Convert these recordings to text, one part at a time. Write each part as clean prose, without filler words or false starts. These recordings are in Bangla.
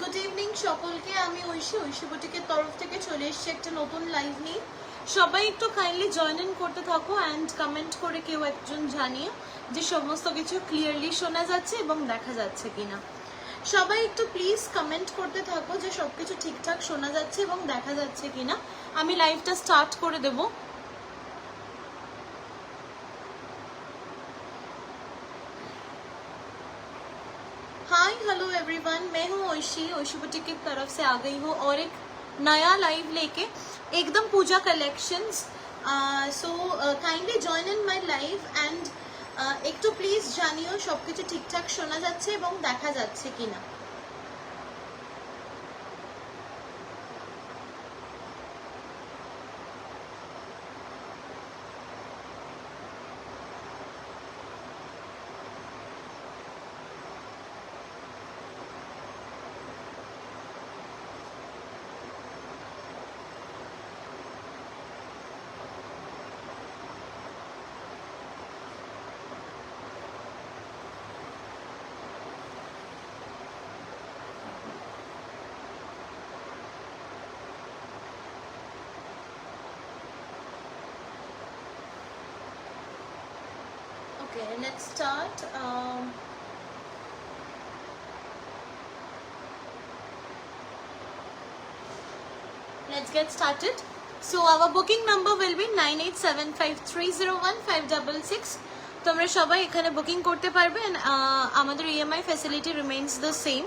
গুড ইভিনিং সকলকে। আমি ঐশী বুটিকের তরফ থেকে চলে এসেছি একটা নতুন লাইভ নিয়ে। সবাই একটু কাইন্ডলি জয়েন ইন করতে থাকো অ্যান্ড কমেন্ট করে কেউ একজন জানিয়ে যে সমস্ত কিছু ক্লিয়ারলি শোনা যাচ্ছে এবং দেখা যাচ্ছে কিনা। সবাই একটু প্লিজ কমেন্ট করতে থাকো যে সবকিছু ঠিকঠাক শোনা যাচ্ছে এবং দেখা যাচ্ছে কিনা। আমি লাইভটা স্টার্ট করে দেবো। हाय हेलो एवरीवन, मैं हूँ ঐশী बुटीक की तरफ से आ गई हूँ और एक नया लाइव लेके एकदम Puja collections. So kindly join in my live and একটু প্লিজ জানিও সবকিছু ঠিকঠাক শোনা যাচ্ছে এবং দেখা যাচ্ছে কিনা। Okay, let's start. Let's get started. So our booking number will be 9875301566. তোমরা সবাই এখানে বুকিং করতে পারবে। আমাদের EMI facility remains the same.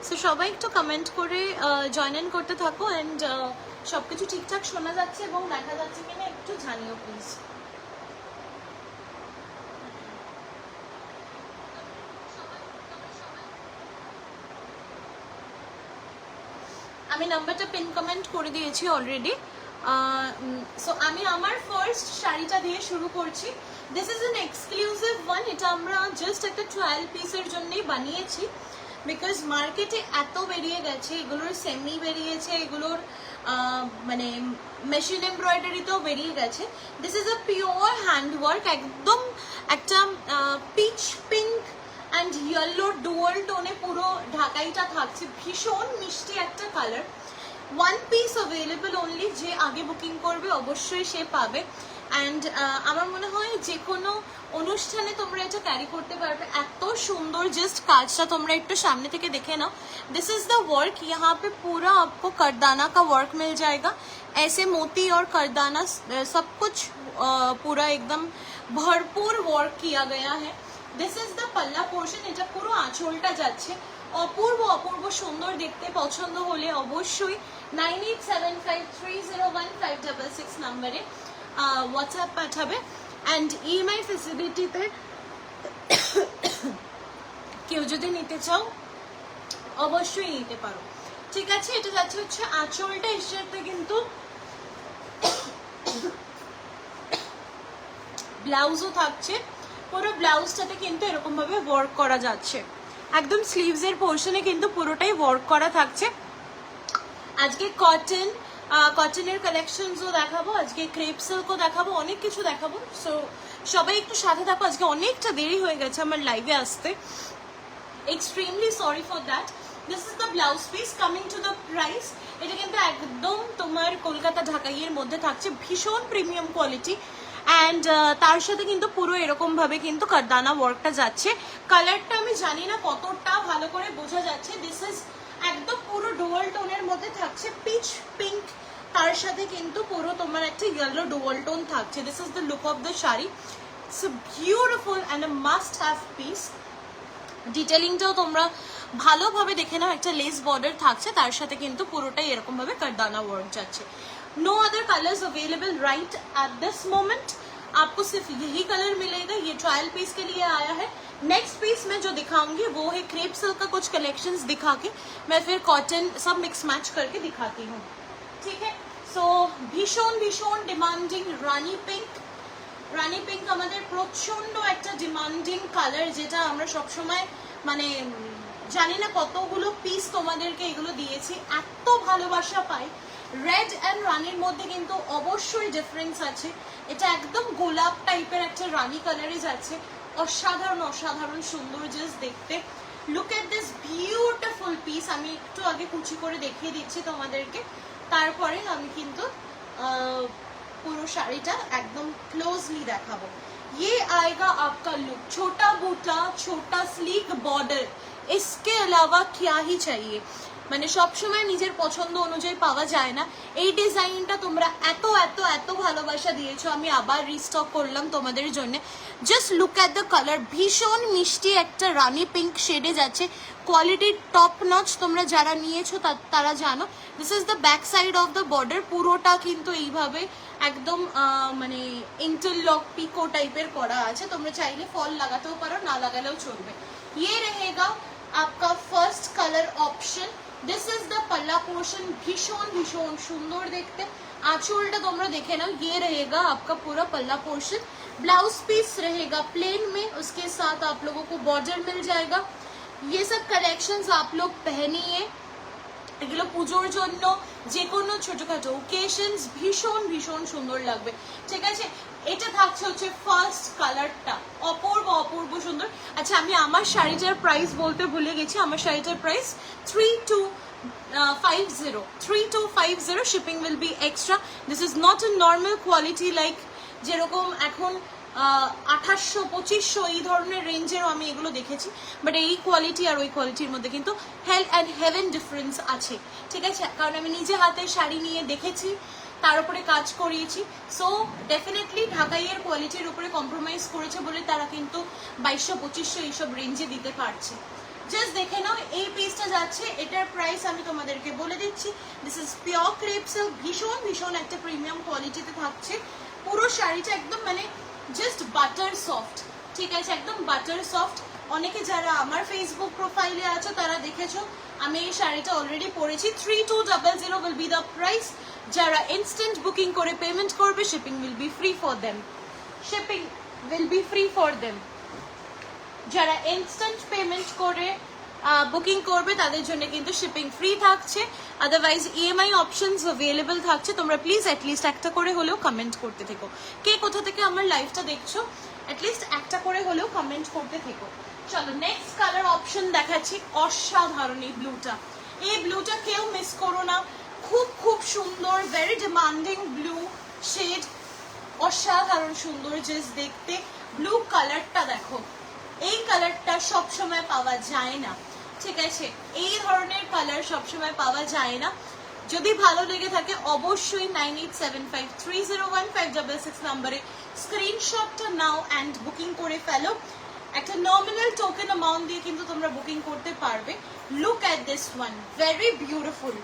So সবাই একটু কমেন্ট করে জয়েন ইন করতে থাকো অ্যান্ড সবকিছু ঠিকঠাক শোনা যাচ্ছে এবং দেখা যাচ্ছে কিনা একটু জানিও প্লিজ। আমি নাম্বারটা পিন কমেন্ট করে দিয়েছি অলরেডি। সো আমি আমার ফার্স্ট শাড়িটা দিয়ে শুরু করছি। This is an exclusive one. এটা আমরা জাস্ট একটা ট্রায়াল পিসের জন্যই বানিয়েছি বিকজ মার্কেটে এত বেরিয়ে গেছে, এগুলোর সেমি বেরিয়েছে, এগুলোর মানে মেশিন এমব্রয়ডারিতেও বেরিয়ে গেছে। This is a pure handwork, একদম একটা পিচ পিঙ্ক অ্যান্ড ইয়েলোর ডুয়াল টোনে পুরো ঢাকাইটা থাকছে। ভীষণ মিষ্টি একটা colour. One piece available only, যে আগে বুকিং করবে অবশ্যই সে পাবে। অ্যান্ড আমার মনে হয় যে কোনো অনুষ্ঠানে তোমরা এটা ক্যারি করতে পারবে। এত সুন্দর, জাস্ট কাজটা তোমরা একটু সামনে থেকে দেখে নাও। This is the work. यहाँ पे पूरा आपको करदाना का वर्क मिल जाएगा। ऐसे मोती और करदाना सब कुछ पूरा एकदम भरपूर वर्क किया गया है। दिस इज द पल्ला पोर्शन। এটা পুরো আঁচলটা যাচ্ছে। অপূর্ব অপূর্ব সুন্দর দেখতে। পছন্দ হলে অবশ্যই 9875301566 নম্বরে হোয়াটসঅ্যাপ পাঠাবে। অ্যান্ড ইএমআই ফেসিলিটিতে কেউ যদি নিতে চাও অবশ্যই নিতে পারো, ঠিক আছে। এটা যাচ্ছে হচ্ছে আঁচলটা, এর সাথে কিন্তু ব্লাউজও থাকছে। পুরো ব্লাউজটাতে কিন্তু এরকম ভাবে ওয়ার্ক করা যাচ্ছে। একদম স্লিভস এর পোর্শনে কিন্তু পুরোটাই ওয়ার্ক করা থাকছে। আজকে কটনের কালেকশনসও দেখাবো, আজকে ক্রেপ সিল্কও দেখাবো, অনেক কিছু দেখাবো। সো সবাই একটু সাথে থাকো। আজকে অনেকটা দেরি হয়ে গেছে আমার লাইভে আসতে, extremely sorry for that. This is the blouse piece. Coming to the price, এটা কিন্তু একদম তোমার কলকাতা ঢাকাইয়ের মধ্যে থাকছে, ভীষণ প্রিমিয়াম কোয়ালিটি। অ্যান্ড তার সাথে কিন্তু পুরো এরকম ভাবে কিন্তু কারদানা ওয়ার্কটা যাচ্ছে। কালারটা আমি জানি না কতটা ভালো করে বোঝা যাচ্ছে। দিস ইজ একদম পুরো ডুয়াল টোনের মধ্যে থাকছে, পিচ পিঙ্ক, তার সাথে কিন্তু পুরো তোমার একটা ইয়েলো ডুয়াল টোন থাকছে। This is the look of the sari. It's a beautiful and a must have piece. ডিটেলিংটাও তোমরা ভালোভাবে দেখে নাও। একটা লেস বর্ডার থাকছে, তার সাথে কিন্তু পুরোটাই এরকম ভাবে কারদানা ওয়ার্ক যাচ্ছে। No other colours available right at this moment. आपको सिर्फ यही कलर मिलेगा। ये ट्रायल पीस के लिए आया है। नेक्स्ट पीस मैं जो दिखाऊंगी वो है क्रेप सिल्क का कुछ कलेक्शंस दिखा के मैं फिर कॉटन सब मिक्स मैच करके दिखाती हूँ, ठीक है। सो भीषण भीषण डिमांडिंग रानी पिंक আমাদের প্রচন্ড একটা ডিমান্ডিং কালার, যেটা আমরা সবসময় মানে জানি না কতগুলো পিস তোমাদেরকে এগুলো দিয়েছি, এত ভালোবাসা পাই। রেড অ্যান্ড রানির মধ্যে কিন্তু অবশ্যই ডিফারেন্স আছে। এটা একদম গোলাপ টাইপের একটা রানি কালারে যাচ্ছে। অসাধারণ অসাধারণ সুন্দর জাস্ট দেখতে। Look at this beautiful piece. আমি একটু আগে কুচি করে দেখিয়ে দিচ্ছি তোমাদেরকে, তারপরে আমি কিন্তু पूरा শাড়িটা একদম ক্লোজলি দেখাবো। ये आएगा आपका लुक, छोटा बूटा, छोटा स्लीक बॉर्डर, इसके अलावा क्या ही चाहिए। মানে সবসময় নিজের পছন্দ অনুযায়ী পাওয়া যায় না। এই ডিজাইনটা তোমরা এত এত এত ভালোবাসা দিয়েছো, আমি আবার রিস্টক করলাম তোমাদের জন্য। Just look at the colour, ভীষণ মিষ্টি একটা রানি পিঙ্ক শেডে যাচ্ছে, কোয়ালিটি টপ নচ। তোমরা যারা নিয়েছো তারা জানো। This is the back side of the border, পুরোটা কিন্তু এইভাবে একদম মানে ইন্টারলক পিকো টাইপের করা আছে। তোমরা চাইলে ফল লাগাতেও পারো, না লাগালেও চলবে। ये रहेगा आपका first colour option. This is the पल्ला पोर्शन, भीषण भीषण सुंदर देखते। आंचलটা তোমরা দেখে নাও, ये रहेगा आपका पूरा पल्ला पोर्शन। ब्लाउज पीस रहेगा प्लेन में, उसके साथ आप लोगों को बॉर्डर मिल जाएगा। ये सब कलेक्शंस आप लोग पहनिए, এগুলো পুজোর জন্য, যে কোনো ছোটখাটো ওকেশনস ভীষণ ভীষণ সুন্দর লাগবে। ঠিক আছে, এটা থাকছে হচ্ছে ফার্স্ট কালারটা, অপূর্ব অপূর্ব সুন্দর। আচ্ছা, আমি আমার শাড়িটার প্রাইস বলতে ভুলে গেছি। আমার শাড়িটার price 3250 shipping will be extra. This is not a normal quality like যেরকম এখন 2800-2500 এই ধরনের রেঞ্জেরও আমি এগুলো দেখেছি, বাট এই কোয়ালিটি আর ওই কোয়ালিটির মধ্যে কিন্তু হেল অ্যান্ড হেভেন ডিফারেন্স আছে। ঠিক আছে, কারণ আমি নিজে হাতে শাড়ি নিয়ে দেখেছি, তার উপরে কাজ করিয়েছি। সো ডেফিনেটলি ঢাকাইয়ের কোয়ালিটির উপরে কম্প্রোমাইজ করেছে বলে তারা কিন্তু 2200-2500 এইসব রেঞ্জে দিতে পারছে। জাস্ট দেখে নাও, এই পিসটা যাচ্ছে, এটার প্রাইস আমি তোমাদেরকে বলে দিচ্ছি। This is pure crepe silk, ভীষণ ভীষণ একটা প্রিমিয়াম কোয়ালিটিতে থাকছে। পুরো শাড়িটা একদম মানে জাস্ট বাটার সফট। ঠিক আছে, একদম বাটার সফট। অনেকে যারা আমার ফেসবুক প্রোফাইলে আছো তারা দেখেছো আমি এই শাড়িটা অলরেডি পরেছি। 3200 উইল বি দ্য প্রাইস। যারা ইনস্ট্যান্ট বুকিং করে পেমেন্ট করবে, shipping will be free for them. Shipping will be free for them. যারা ইনস্ট্যান্ট পেমেন্ট করে বুকিং করবে তাদের জন্য কিন্তু শিপিং ফ্রি থাকছে। আদারওয়াইজ ইএমআই অপশনস অ্যাভেলেবল থাকছে। তোমরা প্লিজ অ্যাটলিস্ট একটা করে হলেও কমেন্ট করতে থেকো। কে কোথা থেকে আমার লাইভটা দেখছো, অ্যাটলিস্ট একটা করে হলেও কমেন্ট করতে থেকো। চলো নেক্সট কালার অপশন দেখাচ্ছি। অসাধারণ এই ব্লুটা, এই ব্লুটা কেউ মিস করো না। খুব খুব সুন্দর, ভেরি ডিমান্ডিং ব্লু শেড, অসাধারণ সুন্দর জাস্ট দেখতে। ব্লু কালারটা দেখো, এই কালারটা সবসময় পাওয়া যায় না। ঠিক আছে, এই ধরনের কালার সবসময় পাওয়া যায় না। যদি ভালো লেগে থাকে অবশ্যই 9875301566 নম্বরে স্ক্রিনশটটা নাও অ্যান্ড বুকিং করে ফেলো। একটা নমিনাল টোকেন অ্যামাউন্ট দিয়ে কিন্তু তোমরা বুকিং করতে পারবে। Look at this one, very beautiful.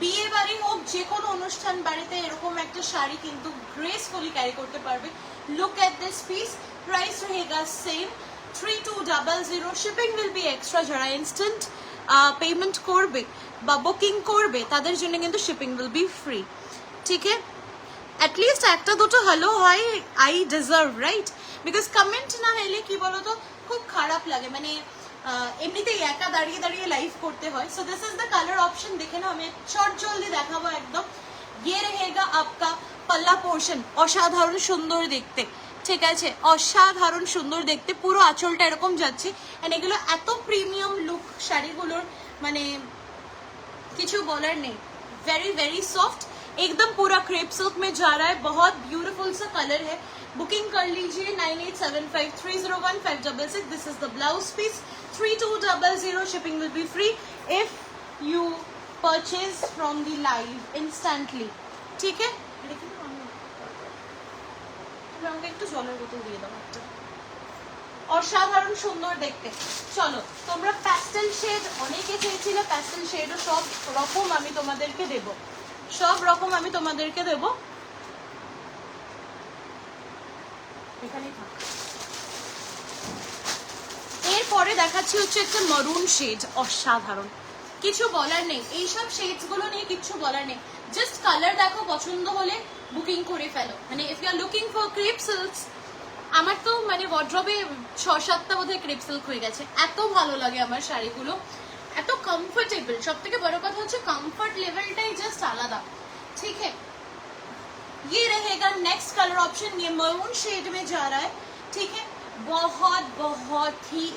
বিয়ে বাড়ি হোক, যে কোনো অনুষ্ঠান বাড়িতে এরকম একটা শাড়ি কিন্তু গ্রেসফুলি ক্যারি করতে পারবে। Look at this piece, price रहेगा same 3200। Shipping will be extra. যারা ইনস্ট্যান্ট পেমেন্ট করবে বা বুকিং করবে তাদের জন্য কিন্তু শিপিং উইল বি ফ্রি। ঠিক আছে, অ্যাটলিস্ট একটা দুটো হ্যালো হয়, I deserve, right? Because comment না হলে কি বলতো খুব খারাপ লাগে, মানে এমনিতেই একা দাঁড়িয়ে দাঁড়িয়ে লাইভ করতে হয়। So this is the colour option. দেখে নাও, আমি চট জলদি দেখাবো একদম। ये रहेगा आपका पल्ला पोर्शन, অসাধারণ সুন্দর দেখতে। ঠিক আছে, অসাধারণ সুন্দর দেখতে, পুরো আঁচলটা এরকম যাচ্ছে। এন্ড এগুলো এত প্রিমিয়াম লুক শাড়িগুলোর, মানে কিছু বলার নেই। वेरी वेरी सॉफ्ट, एकदम पूरा क्रेप सिल्क में जा रहा है। बहुत ब्यूटीफुल सा कलर है। बुकिंग कर लीजिए 9875301566। This is the blouse piece 3200। Shipping will be free if you purchase from the live instantly. ठीक है, আমাকে একটু জলের বোতল দিয়ে দাও একটা। অসাধারণ সুন্দর দেখতে। চলো, তোমরা প্যাস্টেল শেড অনেকে চেয়েছিলে, প্যাস্টেল শেডও সব রকম আমি তোমাদেরকে দেব, সব রকম আমি তোমাদেরকে দেব। এখানেই থাক। এরপরে দেখাচ্ছি হচ্ছে একটা মারুন শেড, অসাধারণ, কিছু বলার নেই। এইসব শেডস গুলো নিয়ে কিছু বলার নেই। জাস্ট কালার দেখো, পছন্দ হলে বুকিং করে ফেলো। মানে if you are looking for crepe silks, আমার তো মানে ওয়ার্ড্রবে 6-7টা বোধহয় ক্রেপ সিল্ক হয়ে গেছে। এত ভালো লাগে আমার শাড়িগুলো, এত কমফোর্টেবল। সব থেকে বড় কথা হচ্ছে কমফর্ট লেভেলটাই জাস্ট আলাদা। ठीक है, ये रहेगा नेक्स्ट कलर ऑप्शन। ये मरून शेड में जा रहा है। ठीक है, बहुत बहुत ही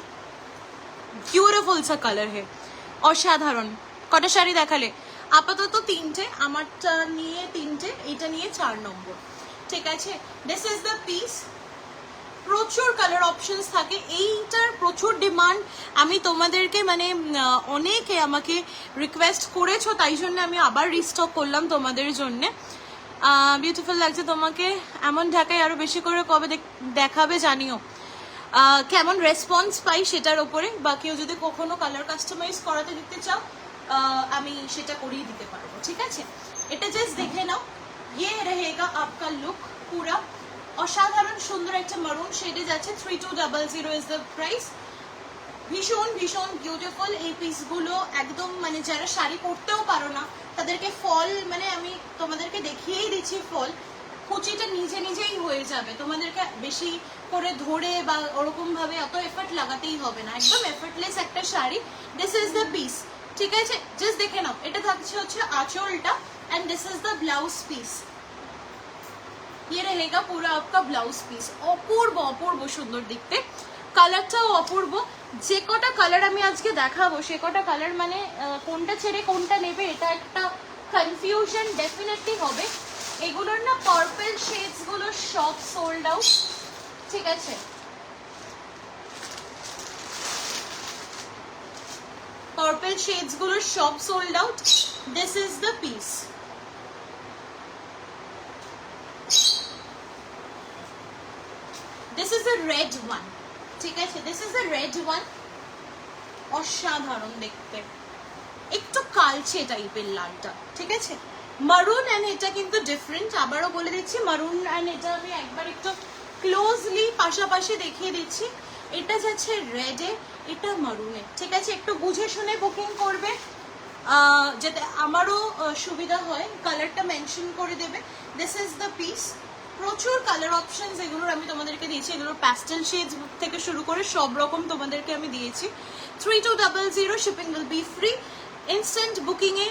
বিউটিফুল সা কালার হে, অসাধারণ। কটা শাড়ি দেখালে? আপাতত 3টে, আমারটা নিয়ে 3টে, এইটা নিয়ে 4 নম্বর, ঠিক আছে। This is the piece. প্রচুর কালার অপশনস থাকে, এইটার প্রচুর ডিমান্ড। আমি তোমাদেরকে মানে অনেকে আমাকে রিকোয়েস্ট করেছো, তাই জন্য আমি আবার রিস্টক করলাম তোমাদের জন্যে। বিউটিফুল লাগছে তোমাকে, এমন ঢাকায় আরো বেশি করে কবে দেখাবে জানিও। কেমন রেসপন্স পাই সেটার ওপরে, বা কেউ যদি কখনো কালার কাস্টমাইজ করাতে দিতে চাও আমি সেটা করিয়ে দিতে পারবো, ঠিক আছে। এটা জাস্ট দেখে নাও, ইয়ে রহেগা আপকা লুক পুরা। অসাধারণ সুন্দর একটা মারুন শেডে যাচ্ছে, 3200 ইজ দ্য প্রাইস। ভীষণ ভীষণ বিউটিফুল এই পিসগুলো, একদম মানে যারা শাড়ি পরতেও পারো না তাদেরকে ফল, মানে আমি তোমাদেরকে দেখিয়েই দিচ্ছি ফল, কুচিটা নিজে নিজেই হয়ে যাবে, তোমাদেরকে বেশি করে ধরে বা ওরকম ভাবে অত এফর্ট লাগাতেই হবে না, একদম এফর্টলেস একটা sari. This is the piece, ঠিক আছে। জাস্ট দেখে নাও, এটা থাকছে হচ্ছে আঁচলটা, and this is the blouse piece. ये रहेगा पूरा आपका ब्लाउज পিস। অপূর্ব অপূর্ব সুন্দর দেখতে, কালারটাও অপূর্ব। যে কটা কালার আমি আজকে দেখাবো সে কটা কালার মানে কোনটা ছেড়ে কোনটা নেবে এটা একটা কনফিউশন ডেফিনেটলি হবে। এগুলোর না পার্পল শেডস গুলো সব সোল্ড আউট, ঠিক আছে। পার্পল শেডস গুলো সব sold out. This is the piece. This is the red one, ঠিক আছে। This is the red one, অসাধারণ দেখতে, একটু কালচে টাইপের লালটা, ঠিক আছে। মারুন এন্ড এটা কিন্তু ডিফারেন্ট, আবারও বলে দিচ্ছি মারুন এন্ড এটা আমি একবার একটু ক্লোজলি পাশাপাশি দেখিয়ে দিচ্ছি। এটা যাচ্ছে রেডে, এটা মারুনে, ঠিক আছে। একটু বুঝে শুনে বুকিং করবে যাতে আমারও সুবিধা হয়, কালারটা মেনশন করে দেবে। This is the piece. প্রচুর কালার অপশনস এগুলোর আমি তোমাদেরকে দিয়েছি, এগুলোর প্যাস্টেল শেডস থেকে শুরু করে সব রকম তোমাদেরকে আমি দিয়েছি। 3200, shipping will be free. Instant বুকিংয়ে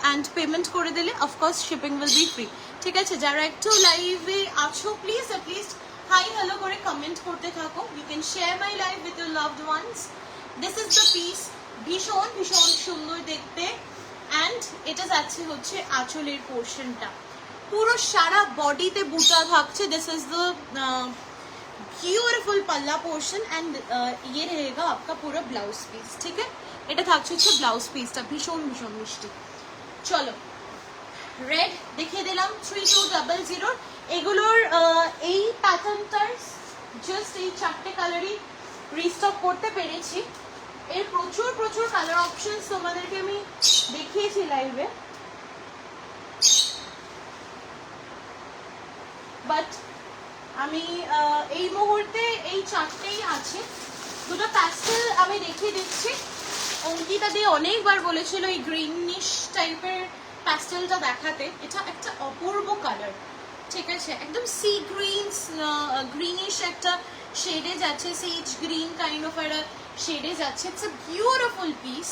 অ্যান্ড পেমেন্ট করে দিলে of course shipping will be free, ঠিক আছে। যারা একটু লাইভে আছো প্লিজ অ্যাটলিস্ট হাই হ্যালো করে কমেন্ট করতে থাকো। You can share my live with your loved ones. This is the piece, ভীষণ ভীষণ সুন্দর দেখতে। অ্যান্ড এটা যাচ্ছে হচ্ছে আঁচলের পোর্শনটা, পুরো সারা বডিতে বুটা থাকছে। দিস ইজ দ্য বিউটিফুল পাল্লা পোর্শন অ্যান্ড ইয়ে रहेगा आपका पूरा ব্লাউজ পিস, ঠিক আছে। এটা থাকছে হচ্ছে ব্লাউজ পিসটা, ভীষণ ভীষণ মিষ্টি। চলো রেড দেখিয়ে দিলাম 3200। এগুলোর এই প্যাটার্নটার জাস্ট এই 4টে কালারই রিস্টক করতে পেরেছি। এর প্রচুর প্রচুর কালার অপশনস তোমাদেরকে আমি দেখিয়েছি লাইভে, বাট আমি এই মুহূর্তে এই 4টেই আছে। দুটো প্যাস্টেল আমি দেখিয়ে দিচ্ছি, অঙ্কিতা দিয়ে অনেকবার বলেছিল এই গ্রিনিশ টাইপের প্যাস্টেলটা দেখাতে। এটা একটা অপূর্ব কালার, ঠিক আছে। একদম সি গ্রিনিশ একটা শেডে যাচ্ছে, সিজ গ্রিন কাইন্ড অফ একটা শেডে যাচ্ছে। ইটস আ বিউটিফুল পিস,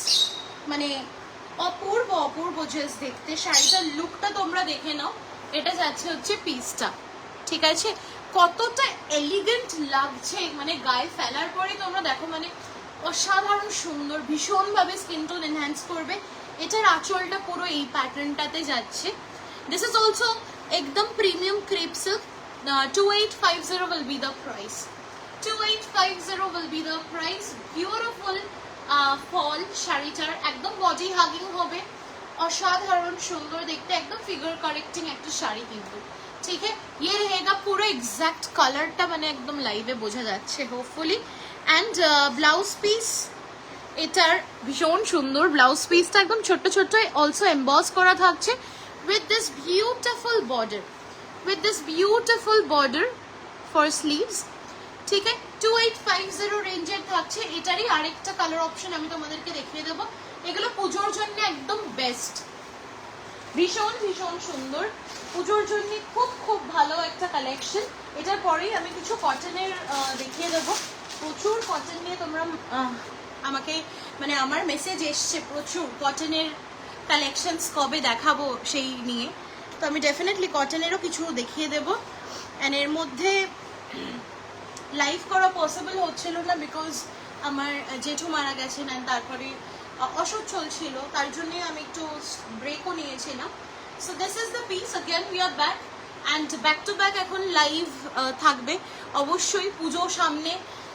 মানে অপূর্ব অপূর্ব জাস্ট দেখতে। শাড়িটার লুকটা তোমরা দেখে নাও, এটা যাচ্ছে হচ্ছে পিসটা, ঠিক আছে। কতটা এলিগেন্ট লাগছে, মানে গায়ে ফেলার পরে তোমরা দেখো, মানে অসাধারণ সুন্দর, ভীষণভাবে স্কিন টোন এনহ্যান্স করবে। এটার আঁচলটা পুরো এই প্যাটার্নটাতে যাচ্ছে। দিস ইজ অলসো একদম premium crepe silk. 2850 will be the price. 2850 will be the price. Beautiful fall শাড়িটার, একদম বডি হাগিং হবে, অসাধারণ সুন্দর দেখতে, একদম ফিগার কারেক্টিং একটা শাড়ি কিন্তু, ঠিক আছে। ये रहेगा পুরো এক্সাক্ট কালারটা মানে একদম লাইভে বোঝা যাচ্ছে হোপফুলি। অ্যান্ড ব্লাউজ পিস এটার ভীষণ সুন্দর, ব্লাউজ পিসটা একদম ছোট্ট ছোট্ট অলসো এমবস করা থাকছে with this beautiful border, with this beautiful border for sleeves, ঠিক আছে। 2850 রেঞ্জের থাকছে। এটারই আরেকটা কালার অপশন আমি তোমাদেরকে দেখিয়ে দেবো। এগুলো পুজোর জন্য একদম বেস্ট, ভীষণ ভীষণ সুন্দর, পুজোর জন্য খুব খুব ভালো একটা কালেকশন। এটার পরেই আমি কিছু কটনের দেখিয়ে দেবো। প্রচুর কটন নিয়ে তোমরা আমাকে মানে আমার মেসেজ এসছে প্রচুর কটনের কালেকশনস কবে দেখাবো সেই নিয়ে, তো আমি ডেফিনেটলি কটনেরও কিছু দেখিয়ে দেবো। অ্যান্ড এর মধ্যে লাইভ করা পসিবল হচ্ছিল না বিকজ আমার জেঠু মারা গেছেন অ্যান্ড তারপরে অসুখ চলছিল, তার জন্যে আমি একটু ব্রেকও নিয়েছিলাম। So this is the piece, again we are back and back to back এখন লাইভ থাকবে অবশ্যই, পুজো সামনে।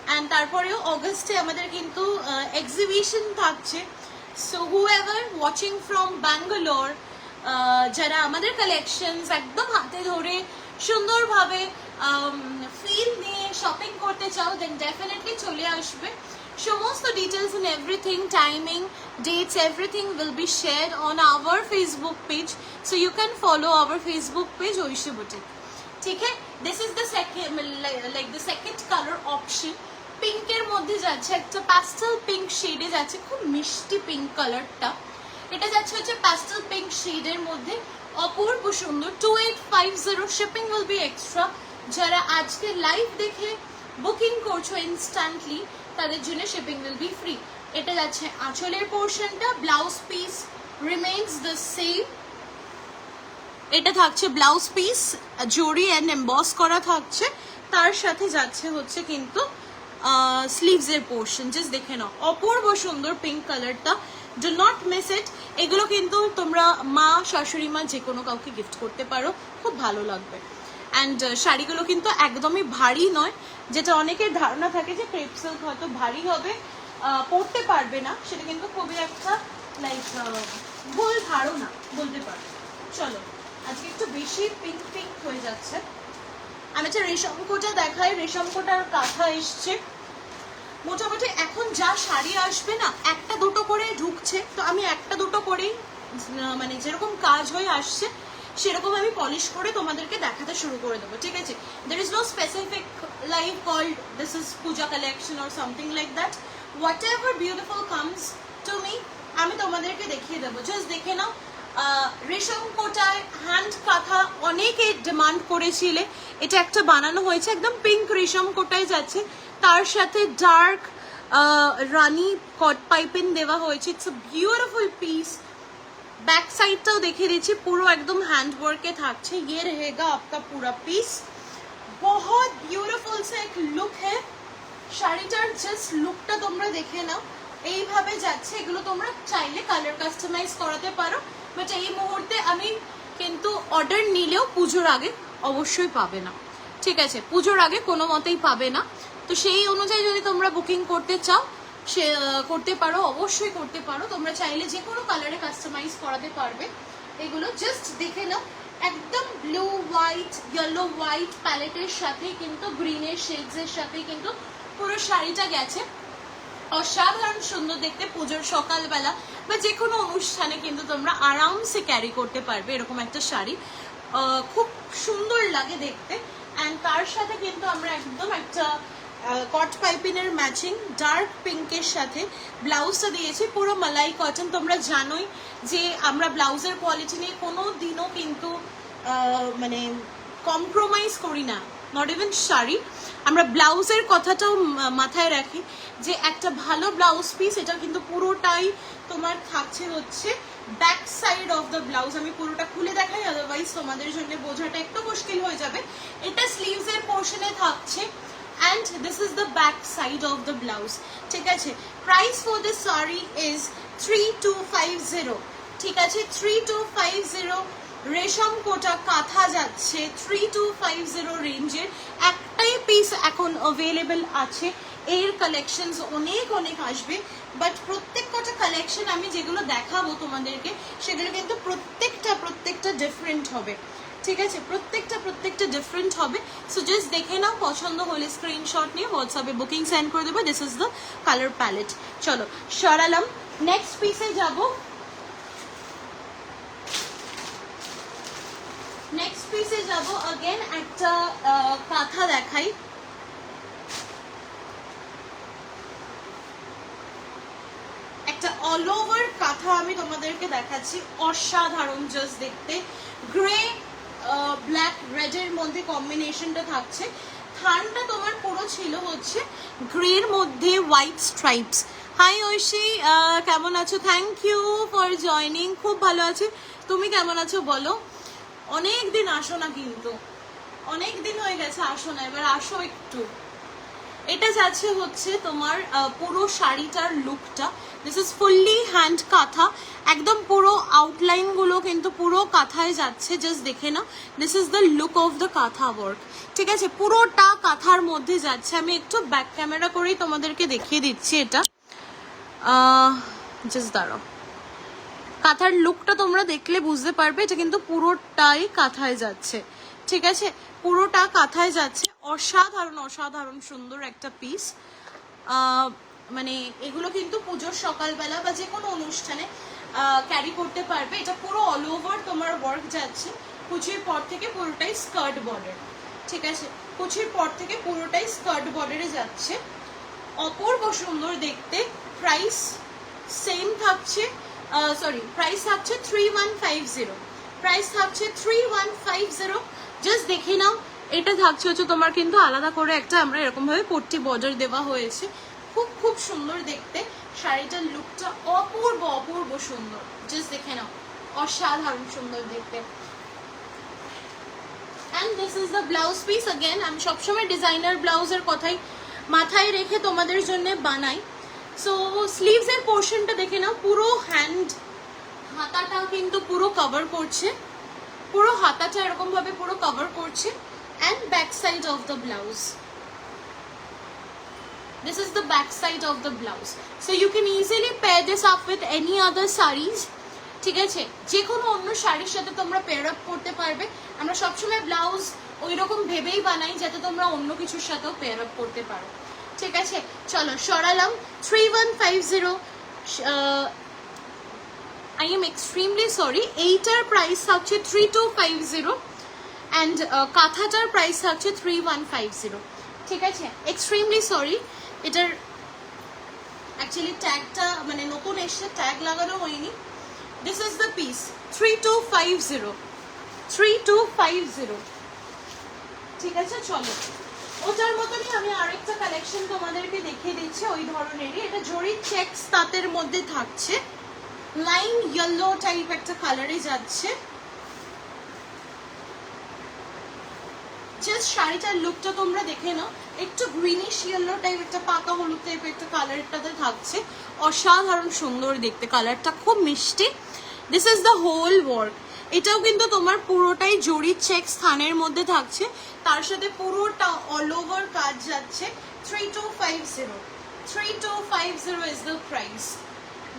অ্যান্ড তারপরেও অগস্টে আমাদের কিন্তু এক্সিবিশন থাকছে। So who ever watching from Bangalore, যারা আমাদের কালেকশনস একদম হাতে ধরে সুন্দরভাবে ফিল নিয়ে শপিং করতে চাও, দেন ডেফিনেটলি চলে আসবে। সমস্ত details and everything, timing, dates, everything will be shared on our Facebook page, so you can follow our Facebook page Oishi Boutique. ठीक है, this is the second, like the second color option. পিঙ্কের মধ্যে যাচ্ছে একটা প্যাস্টেল পিঙ্ক শেডে যাচ্ছে, খুব মিষ্টি পিঙ্ক কালারটা। এটা যাচ্ছে হচ্ছে প্যাস্টেল পিঙ্ক শেডের মধ্যে, অপূর্ব সুন্দর। 2850 শিপিং উইল বি এক্সট্রা। যারা আজকে লাইভ দেখে বুকিং করছো ইনস্ট্যান্টলি, তাদের জন্য শিপিং উইল বি ফ্রি। এটা যাচ্ছে আঁচলের পোর্শনটা, blouse piece remains the same. এটা থাকছে ব্লাউজ পিস, জরি অ্যান্ড এমবস করা থাকছে, তার সাথে যাচ্ছে হচ্ছে কিন্তু স্লিভস এর পোর্শন। জাস্ট দেখে নাও, অপূর্ব সুন্দর পিঙ্ক কালারটা, ডু নট মিস ইট। এগুলো কিন্তু তোমরা মা, শাশুড়ি মা যে কোনো কাউকে গিফট করতে পারো, খুব ভালো লাগবে। অ্যান্ড শাড়িগুলো কিন্তু একদমই ভারী নয়, যেটা অনেকের ধারণা থাকে যে ক্রেপ সিল্ক হয়তো ভারী হবে, পরতে পারবে না, সেটা কিন্তু খুবই একটা লাইক ভুল ধারণা বলতে পারো। চলো, আজকে একটু বেশি পিঙ্ক পিঙ্ক হয়ে যাচ্ছে। আমি একটা রেশম কোটা দেখাই, রেশম কোটার কাঁথা এসছে। মোটামুটি এখন যা শাড়ি আসবে না, একটা দুটো করে ঢুকছে, তো আমি একটা দুটো করেই মানে যেরকম কাজ হয়ে আসছে সেরকম আমি পলিশ করে তোমাদেরকে দেখাতে শুরু করে দেবো, ঠিক আছে? There is no specific live called this is Puja collection or something like that. Whatever beautiful comes to me, আমি তোমাদেরকে দেখিয়ে দেবো। জাস্ট দেখে নাও, রেশম কোটায় হ্যান্ড কাঁথা অনেকে ডিমান্ড করেছিলে, এটা একটা বানানো হয়েছে, একদম পিঙ্ক রেশম কোটায় যাচ্ছে, তার সাথে ডার্ক রানি কট পাইপিং দেওয়া হয়েছে। It's a beautiful piece. Back साइडটাও দেখিয়ে দিচ্ছি, পুরো একদম হ্যান্ড ওয়ার্কে থাকছে। ये रहेगा आपका पूरा पीस, बहुत ब्यूटीफुल सा एक लुक है। শাড়িটার জাস্ট লুকটা তোমরা দেখে নাও, এইভাবে যাচ্ছে। এগুলো তোমরা চাইলে কালার কাস্টমাইজ করাতে পারো, বাট এই মুহূর্তে আমি কিন্তু অর্ডার নিলেও পুজোর আগে অবশ্যই পাবে না, ঠিক আছে? পুজোর আগে কোনো মতেই পাবে না। তো সেই অনুযায়ী যদি তোমরা বুকিং করতে চাও, সে করতে পারো, অবশ্যই করতে পারো। তোমরা চাইলে যে কোনো কালারে কাস্টমাইজ করাতে পারবে। এগুলো জাস্ট দেখে নাও, একদম ব্লু হোয়াইট, ইয়েলো হোয়াইট প্যালেটের সাথে কিন্তু গ্রিনের শেডসের সাথে কিন্তু পুরো শাড়িটা গেছে। অসাধারণ সুন্দর দেখতে, পুজোর সকালবেলা বা যে কোনো অনুষ্ঠানে কিন্তু তোমরা আরামসে ক্যারি করতে পারবে এরকম একটা শাড়ি, খুব সুন্দর লাগে দেখতে। অ্যান্ড তার সাথে কিন্তু আমরা একদম একটা কট পাইপিনের ম্যাচিং ডার্ক পিঙ্কের সাথে ব্লাউজটা দিয়েছি, পুরো মালাই কটন। তোমরা জানোই যে আমরা ব্লাউজের কোয়ালিটি নিয়ে কোনো দিনও কিন্তু মানে কম্প্রোমাইজ করি না, নট ইভেন শাড়ি। আমরা ব্লাউজের কথাটাও মাথায় রাখি যে একটা ভালো ব্লাউজ পিস, এটা কিন্তু পুরোটাই তোমার থাকছে হচ্ছে back side of the blouse. আমি পুরোটা খুলে দেখাই, আদারওয়াইজ তোমাদের জন্য বোঝাটা একটু মুশকিল হয়ে যাবে। এটা স্লিভসের পোর্শনে থাকছে and this is the back side of the blouse, ঠিক আছে? price for this saree is 3250, ঠিক আছে? 3250 রেশম কোটা কাঁথা যাচ্ছে 3250 রেঞ্জের। একটাই পিস এখন অ্যাভেলেবল আছে, এর কালেকশনস অনেক অনেক আসবে, বাট প্রত্যেক কটা কালেকশন আমি যেগুলো দেখাবো তোমাদেরকে সেগুলো কিন্তু প্রত্যেকটা ডিফারেন্ট হবে, ঠিক আছে? প্রত্যেকটা ডিফারেন্ট হবে। সো জাস্ট দেখে নাও, পছন্দ হলে স্ক্রিনশট নিয়ে হোয়াটসঅ্যাপে বুকিং সেন্ড করে দেবো। This is the colour palette. চলো সরালাম, নেক্সট পিসে যাব। নেক্সট পিসে যাব, अगेन একটা কাঁথা দেখাই। একটা অল ওভার কাঁথা আমি তোমাদেরকে দেখাচ্ছি, অসাধারণ জাস্ট দেখতে। গ্রে ব্ল্যাক রেডের মধ্যে কম্বিনেশনটা থাকছে। থানটা তোমার পুরো ছিল হচ্ছে গ্রের মধ্যে হোয়াইট স্ট্রাইপস। হাই ঐশী, কেমন আছো? Thank you for joining. খুব ভালো আছি, তুমি কেমন আছো বলো? অনেক দিন আসো না, কিন্তু অনেক দিন হয়ে গেছে আসো না, এবার আসো একটু। এটা যাচ্ছে হচ্ছে তোমার পুরো শাড়িটার লুকটা। দিস ইজ ফুললি হ্যান্ড কাঁথা, একদম পুরো আউটলাইন গুলো কিন্তু পুরো কাঁথায় যাচ্ছে, জাস্ট দেখে না। This is the look of the কাঁথা ওয়ার্ক, ঠিক আছে, পুরোটা কাঁথার মধ্যে যাচ্ছে। আমি একটু ব্যাক ক্যামেরা করেই তোমাদেরকে দেখিয়ে দিচ্ছি এটা, জাস্ট দাঁড়াও। কাঁথার লুকটা তোমরা দেখলে বুঝতে পারবে, এটা কিন্তু পুরোটাই কাঁথায় যাচ্ছে, ঠিক আছে, পুরোটা কাঁথায় যাচ্ছে। অসাধারণ অসাধারণ সুন্দর একটা পিস। মানে এগুলো কিন্তু পুজোর সকালবেলা বা যে কোনো অনুষ্ঠানে ক্যারি করতে পারবে। এটা পুরো অল ওভার তোমার ওয়ার্ক যাচ্ছে। কুচির পর থেকে পুরোটাই স্কার্ট বর্ডার, ঠিক আছে, কুচির পর থেকে পুরোটাই স্কার্ট বর্ডারে যাচ্ছে। অপূর্ব সুন্দর দেখতে। প্রাইস সেম থাকছে, সরি প্রাইস থাকছে 3150, প্রাইস থাকছে 3150। জাস্ট দেখে নাও। এটা থাকছে হচ্ছে তোমার কিন্তু আলাদা করে একটা আমরা এরকম ভাবে পট্টি বর্ডার দেওয়া হয়েছে। খুব খুব সুন্দর দেখতে, শাড়িটার লুকটা অপূর্ব অপূর্ব সুন্দর, জাস্ট দেখে নাও, অসাধারণ সুন্দর দেখতে। And this is the blouse piece. Again আমি সবসময় ডিজাইনার ব্লাউজের কথাই মাথায় রেখে তোমাদের জন্য বানাই। সো স্লিভস এর পোর্শনটা দেখে নাও, পুরো হ্যান্ড, হাতাটা কিন্তু পুরো কভার করছে, পুরো হাতাটা এরকম ভাবে পুরো কভার করছে। And back side of the blouse, this is the back side of the blouse, so you can easily pair this up with any other sarees, ঠিক আছে, যে কোনো অন্য শাড়ির সাথে তোমরা পেয়ার আপ করতে পারবে। আমরা সবসময় ব্লাউজ ওই রকম ভেবেই বানাই যাতে তোমরা অন্য কিছুর সাথেও পেয়ার আপ করতে পারো, ঠিক আছে। চলো সরালাম 3150। I am extremely sorry, এইটার প্রাইস থাকছে 3250 অ্যান্ড কাঁথাটার প্রাইস থাকছে 3150, ঠিক আছে। এক্সট্রিমলি সরি, এটার অ্যাকচুয়ালি ট্যাগটা মানে নতুন এসে ট্যাগ লাগানো হয়নি। দিস ইজ দ্য পিস 3250, 3250, ঠিক আছে। চলো ওটার মতনই আমি আরেকটা কালেকশন তোমাদেরকে দেখিয়ে দিচ্ছি, ওই ধরনেরই। এটা জরি চেকস তাঁতের মধ্যে থাকছে, লাইন ইয়েলো টাইপ একটা কালারে যাচ্ছে। জাস্ট শাড়িটার লুকটা তোমরা দেখে নাও, একটু গ্রিনিশ ইয়েলো টাইপ একটা পাকা হলুদ টাইপ একটা কালারটাতে থাকছে। অসাধারণ সুন্দর দেখতে, কালারটা খুব মিষ্টি। This is the whole work. এটাও কিন্তু তোমার পুরোটাই জরি চেক স্থানের মধ্যে থাকছে, তার সাথে পুরোটা অল ওভার কাজ যাচ্ছে। 3250, 3250 ইজ দ্য প্রাইস,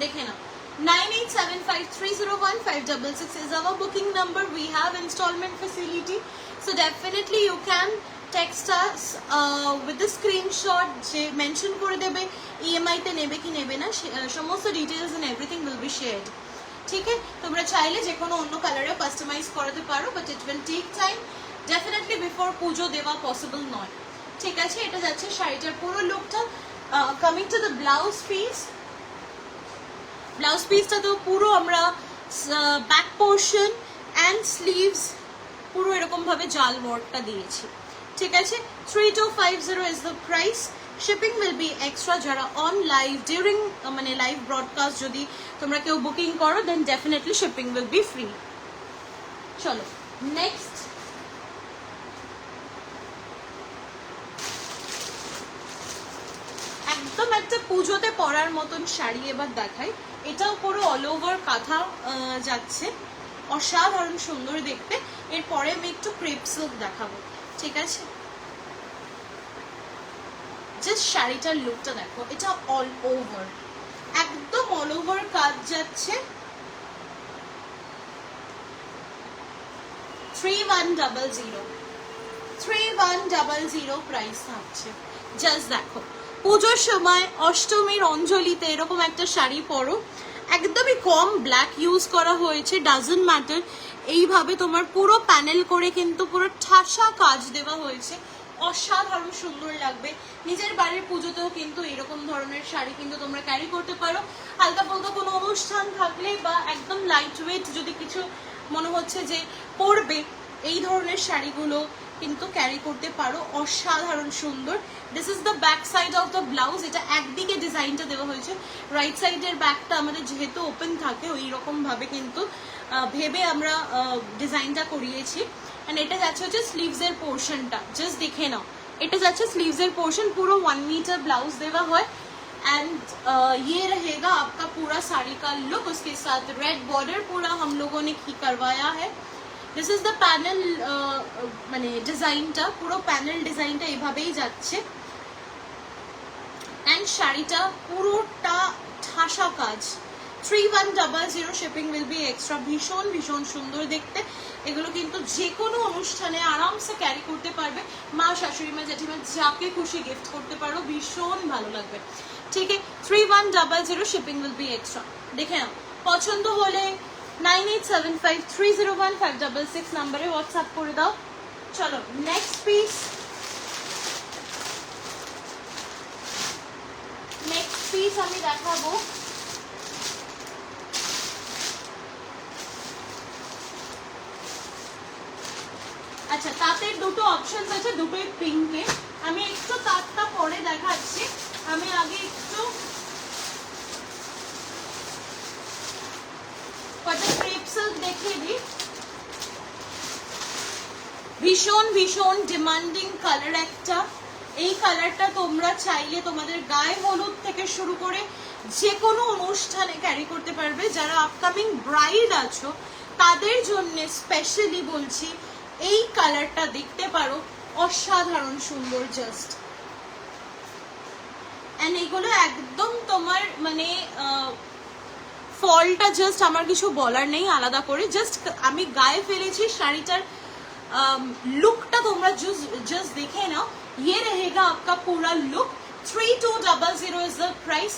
দেখে নাও। 9875301566 is our booking number. We have installment facility, so definitely you can text us with the screenshot je mention kore debe EMI te nebe ki nebe na, samosto details and everything will be shared, ঠিক আছে। তোমরা চাইলে যে কোনো অন্য কালারে কাস্টমাইজ করাতে পারো, but it will take time, definitely before Pujo দেওয়া পসিবল নয়, ঠিক আছে। এটা যাচ্ছে শাড়িটার পুরো লুকটা। Coming to the blouse piece, blouse পিসটা তো পুরো আমরা ব্যাক পোর্শন অ্যান্ড স্লিভস পুরো এরকম ভাবে জাল ওয়ার্কটা দিয়েছি, ঠিক আছে। 3250 is the price. Shipping will be extra. যারা অন লাইভ ডিউরিং মানে লাইভ ব্রডকাস্ট যদি তোমরা কেউ বুকিং করো, then definitely shipping will be free. চলো নেক্সট, একদম একটা পুজোতে পরার মতন শাড়ি এবার দেখাই। এটাও পুরো অল ওভার কাঁথা যাচ্ছে, অসাধারণ সুন্দর দেখতে। এরপরে আমি একটু ক্রেপ সিল্ক দেখাবো, ঠিক আছে। জাস্ট শাড়িটার লুকটা দেখো, এটা অল ওভার, একদম অল ওভার কাজ যাচ্ছে। 3100, 3100 প্রাইস থাকছে। জাস্ট দেখো, পুজোর সময় অষ্টমীর অঞ্জলিতে এরকম একটা শাড়ি পরো, একদমই কম ব্ল্যাক ইউজ করা হয়েছে, ডাজন্ট ম্যাটার। এইভাবে তোমার পুরো প্যানেল করে কিন্তু পুরো ঠাসা কাজ দেওয়া হয়েছে, অসাধারণ সুন্দর লাগবে। নিজের বাড়ির পুজোতেও কিন্তু এরকম ধরনের শাড়ি কিন্তু তোমরা ক্যারি করতে পারো। হালকা ফুলকা কোনো অনুষ্ঠান থাকলে বা একদম লাইট ওয়েট যদি কিছু মনে হচ্ছে যে পরবে, এই ধরনের শাড়িগুলো কিন্তু ক্যারি করতে পারো, অসাধারণ সুন্দর। This is the back side of the blouse. এটা একদিকে ডিজাইনটা দেওয়া হয়েছে, রাইট সাইডের ব্যাকটা আমাদের যেহেতু ওপেন থাকে ওই রকম ভাবে কিন্তু ভেবে আমরা ডিজাইনটা করিয়েছি। অ্যান্ড এটা যাচ্ছে হচ্ছে স্লিভস এর পোর্শনটা, জাস্ট দেখে নাও এটা যাচ্ছে স্লিভসের পোর্শন, পুরো 1 मीटर ब्लाउज देवा है एंड ये रहेगा आपका पूरा साड़ी का लुक। उसके साथ रेड बॉर्डर पूरा हम लोगों ने की करवाया है। दिस इज द पैनल মানে ডিজাইনটা, পুরো প্যানেল ডিজাইনটা এইভাবেই যাচ্ছে এন্ড শাড়িটা পুরোটা ঠাসা কাজ। 3100 শিপিং উইল বি এক্সট্রা। ভীষণ ভীষণ সুন্দর দেখতে। এগুলো কিন্তু যে কোনো অনুষ্ঠানে আরামসে ক্যারি করতে পারবে, মা শাশুড়ি মা জেঠিমা যাকে খুশি গিফট করতে পারো, ভীষণ ভালো লাগবে। ঠিক আছে, 3100 শিপিং উইল বি এক্সট্রা। দেখে নাও, পছন্দ হলে 9875301566 নম্বরে হোয়াটসঅ্যাপ করে দাও। চলো নেক্সট পিস, আমি দেখাবো। আচ্ছা, তাঁতের দুটো অপশনস আছে, দুটোই পিঙ্কে। আমি একটু তাঁতটা পরে দেখাচ্ছি, আমি আগে একটু কটা ক্রেপ সিল্ক দেখিয়ে দিই। ভীষণ ভীষণ ডিমান্ডিং কালার একটা। এই কালারটা তোমরা চাইলে তোমাদের গায়ে হলুদ থেকে শুরু করে যে কোনো অনুষ্ঠানে ক্যারি করতে পারবে। যারা আপকামিং ব্রাইড আছো তাদের জন্য স্পেশালি বলছি, এই কালারটা দেখতে পারো, অসাধারণ সুন্দর জাস্ট। এন্ড এগুলো একদম তোমার মানে ফলটা জাস্ট আমার কিছু বলার নেই আলাদা করে, জাস্ট আমি গায়ে ফেলেছি শাড়িটার লুকটা তোমরা জাস্ট দেখে নাও। ये रहेगा आपका पूरा लुक। 3200 is the price.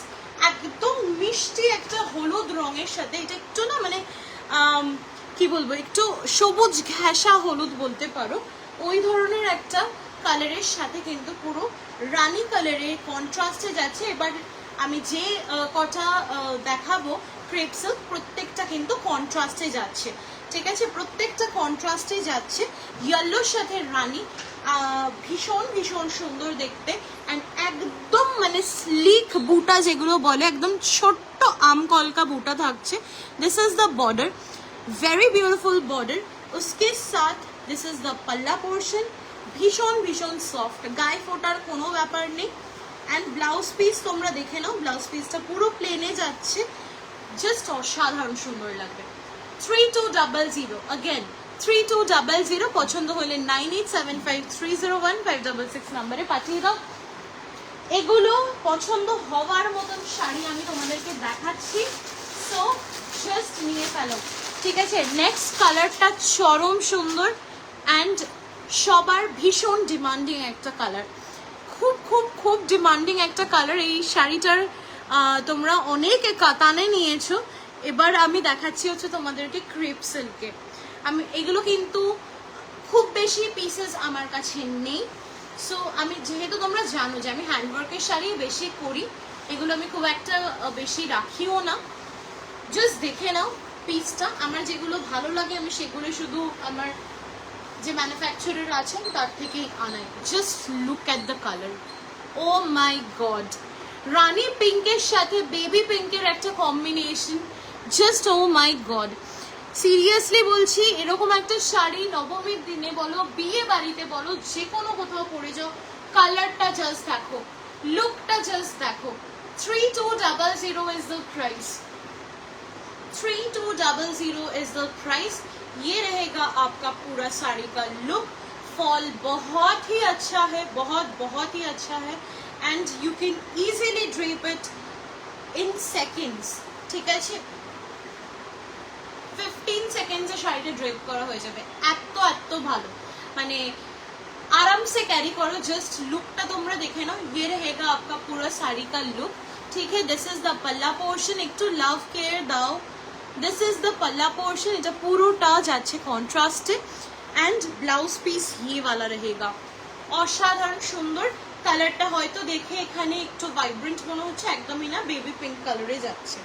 একদম মিষ্টি একটা হলুদ রঙের সাথে, এটা একটু না মানে কি বলবো, একটু সবুজ ঘেঁষা হলুদ বলতে পারো, ওই ধরনের একটা কালারের সাথে কিন্তু পুরো রানী কালারের কন্ট্রাস্টে যাচ্ছে। এবার আমি যে কটা দেখাবো ক্রেপ সিল্ক, প্রত্যেকটা কিন্তু কন্ট্রাস্টে যাচ্ছে। ঠিক আছে, প্রত্যেকটা কন্ট্রাস্টে যাচ্ছে। ইয়েলোর সাথে রানী, ভীষণ ভীষণ সুন্দর দেখতে। অ্যান্ড একদম মানে স্লিক বুটা যেগুলো বলে, একদম ছোট্ট আম কলকা বুটা থাকছে। This is the border, very beautiful border. उसके साथ দিস ইজ দ্য পাল্লা পোর্শন, ভীষণ ভীষণ সফট, গায়ে ফোটার কোনো ব্যাপার নেই। অ্যান্ড ব্লাউজ পিস তোমরা দেখে নাও, ব্লাউজ পিসটা পুরো প্লেনে যাচ্ছে, জাস্ট অসাধারণ সুন্দর লাগবে। 3200 again 3200। পছন্দ হলে 9875301566 নম্বরে পাঠিয়ে দাও। এগুলো পছন্দ হওয়ার মতন শাড়ি আমি তোমাদেরকে দেখাচ্ছি, সো জাস্ট নিয়ে ফেলো। ঠিক আছে, নেক্সট কালারটা চরম সুন্দর অ্যান্ড সবার ভীষণ ডিমান্ডিং একটা কালার, খুব খুব খুব ডিমান্ডিং একটা কালার। এই শাড়িটার তোমরা অনেকে কাতানে নিয়েছো, এবার আমি দেখাচ্ছি হচ্ছে তোমাদেরকে ক্রেপ সিল্কে। আমি এগুলো কিন্তু খুব বেশি পিসেস আমার কাছে নেই, সো আমি যেহেতু তোমরা জানো যে আমি হ্যান্ডওয়ার্কের শাড়ি বেশি করি, এগুলো আমি খুব একটা বেশি রাখিও না। জাস্ট দেখে নাও পিসটা, আমার যেগুলো ভালো লাগে আমি সেগুলো শুধু আমার যে ম্যানুফ্যাকচারার আছেন তার থেকেই আনাই। Just look at the colour, oh my God. রানী পিঙ্কের সাথে বেবি পিঙ্কের একটা combination, just oh my God. Seriously বলছি, এরকম একটা শাড়ি নবমীর দিনে বলো, বিয়ে বাড়িতে বলো, যে কোনো কোথাও পরে যাও, কালারটা জাস্ট দেখো, লুকটা জাস্ট দেখো। 3200 is the price. 3200 is the price. ये रहेगा आपका पूरा साड़ी का लुक। फॉल बहुत ही अच्छा है, बहुत बहुत ही अच्छा है and you can easily drape it in seconds. ठीक है, 15 সেকেন্ডসে শাড়িটা ড্রেপ করা হয়ে যাবে, এত এত ভালো, মানে আরামসে ক্যারি করো। জাস্ট লুকটা তোমরা দেখে নাও। ये रहेगा आपका पूरा साड़ी का लुक। ठीक है, दिस इज द पल्ला पोर्शन, একটু লাভ কেয়ার দাও। दिस इज द पल्ला पोर्शन, এটা পুরোটা যাচ্ছে কন্ট্রাস্টে এন্ড ব্লাউজ পিস ये वाला रहेगा। অসাধারণ সুন্দর কালারটা, হয়তো দেখে এখানে একটু ভাইব্রেন্ট মনে হচ্ছে, একদমই না, বেবি পিঙ্ক কালারে যাচ্ছে।